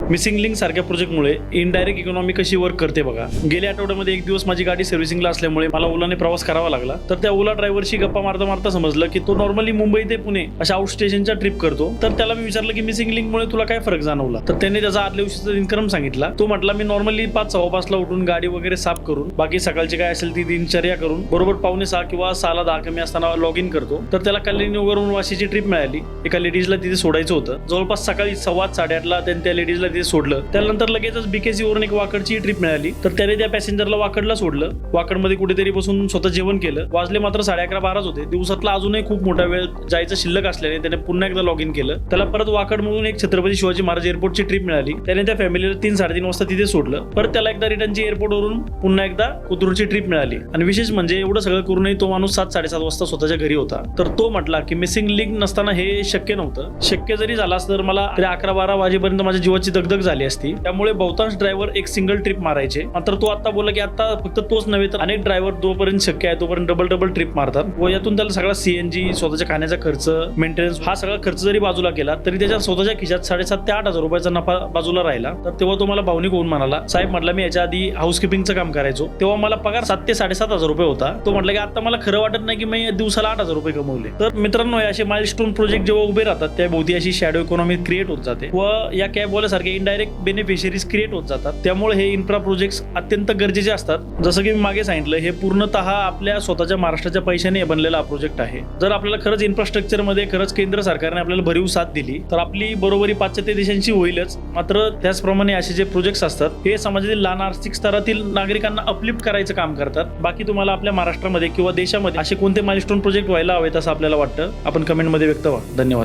Missing link सारख्या प्रोजेक्टमुळे indirect economy कशी work करते बघा. गेल्या आठवड्यामध्ये एक दिवस माझी गाडी सर्व्हिसिंगला असल्यामुळे मला ओलाने प्रवास करावा लागला. तर त्या ओला ड्रायव्हरशी गप्पा मारता मारता समजलं की तो नॉर्मली मुंबई ते पुणे अशा आउट स्टेशनच्या ट्रिप करतो. तर त्याला मी विचारलं की मिसिंग लिंकमुळे तुला काय फरक जाणवला. तर त्याने त्याचा आदल्या दिवशीचा दिनक्रम सांगितला. तो म्हटला मी नॉर्मली 5:15 ला उठून गाडी वगैरे साफ करून बाकी सकाळची काय असेल ती दिनचर्या करून बरोबर 5:45 किंवा 6:10 कमी असताना लॉग इन करतो. तर त्याला कल्याणीवरून वाशीची ट्रिप मिळाली. एका लेडीजला तिथे सोडायचं होतं. जवळपास सकाळी 7:15 त्यांनी त्या लेडीजला तिथे सोडलं. त्यानंतर लगेचच बीकेसी वरून एक वाकडची ट्रिप मिळाली. तर त्याने त्या पॅसेंजरला वाकडला सोडलं. वाकडमध्ये कुठेतरी बसून स्वतः जेवण केलं. वाजले मात्र 11:30-12 होते. दिवसातला अजूनही खूप मोठा वेळ जायचं शिल्लक असल्याने त्याने पुन्हा एकदा लॉग इन केलं. त्याला परत वाकडमधून एक छत्रपती शिवाजी महाराज एअरपोर्टची ट्रिप मिळाली. त्याने त्या फॅमिलीला 3-3:30 वाजता तिथे सोडलं. परत त्याला एकदा रिटर्नची एअरपोर्टवरून पुन्हा एकदा कोथरूडची ट्रिप मिळाली. आणि विशेष म्हणजे एवढं सगळं करूनही तो माणूस 7-7:30 वाजता स्वतःच्या घरी होता. तर तो म्हटला की मिसिंग लिंक नसताना हे शक्य नव्हतं. शक्य जरी झाला असतं तर मला 11-12 वाजेपर्यंत माझ्या जीवाची दगदग झाली असती. त्यामुळे बहुतांश ड्रायव्हर एक सिंगल ट्रिप मारायचे. मात्र तो आता बोलला की आता फक्त तोच नव्हे तर अनेक ड्रायव्हर जोपर्यंत शक्य आहे तोपर्यंत डबल ट्रिप मारतात व यातून त्याला सगळा सीएनजी, स्वतःच्या खाण्याचा खर्च, मेंटेनन्स हा सगळा खर्च जरी बाजूला केला तरी त्याच्या स्वतःच्या खिशात 7,500 ते 8,000 रुपयाचा नफा बाजूला राहिला. तर तेव्हा तो मला भावनिक होऊन म्हणाला, साहेब म्हटलं मी याच्या आधी हाऊसकीपिंगचं काम करायचो तेव्हा मला पगार 7,000 ते 7,500 रुपये होता. तो म्हटलं की आता मला खरं वाटत नाही की मी दिवसाला 8,000 रुपये कमवले. तर मित्रांनो असे माइलस्टोन प्रोजेक्ट जेव्हा उभे राहतात त्या भोवती अशी शॅडो इकॉनॉमी क्रिएट होत जाते व या कॅबवाल्यासारखे इनडायरेक्ट बेनिफिशरीज क्रिएट होत जातात. त्यामुळे हे इन्फ्रा प्रोजेक्ट्स अत्यंत गरजेचे असतात. जसं की मी मागे सांगितलं हे पूर्णतः आपल्या स्वतःच्या महाराष्ट्राच्या पैशाने बनलेला हा प्रोजेक्ट आहे. जर आपल्याला खरंच इन्फ्रास्ट्रक्चर मध्ये खरंच केंद्र सरकारने आपल्याला भरीव साथ दिली तर आपली बरोबरी पाश्चात्य देशांशी होईलच. मात्र त्याचप्रमाणे असे जे प्रोजेक्ट्स असतात हे समाजातील लहान आर्थिक स्तरातील नागरिकांना अपलिफ्ट करायचं काम करतात. बाकी तुम्हाला आपल्या महाराष्ट्रामध्ये किंवा देशामध्ये असे कोणते माइलस्टोन प्रोजेक्ट व्हायला हवेत असं आपल्याला वाटतं आपण कमेंटमध्ये व्यक्त व्हा. धन्यवाद.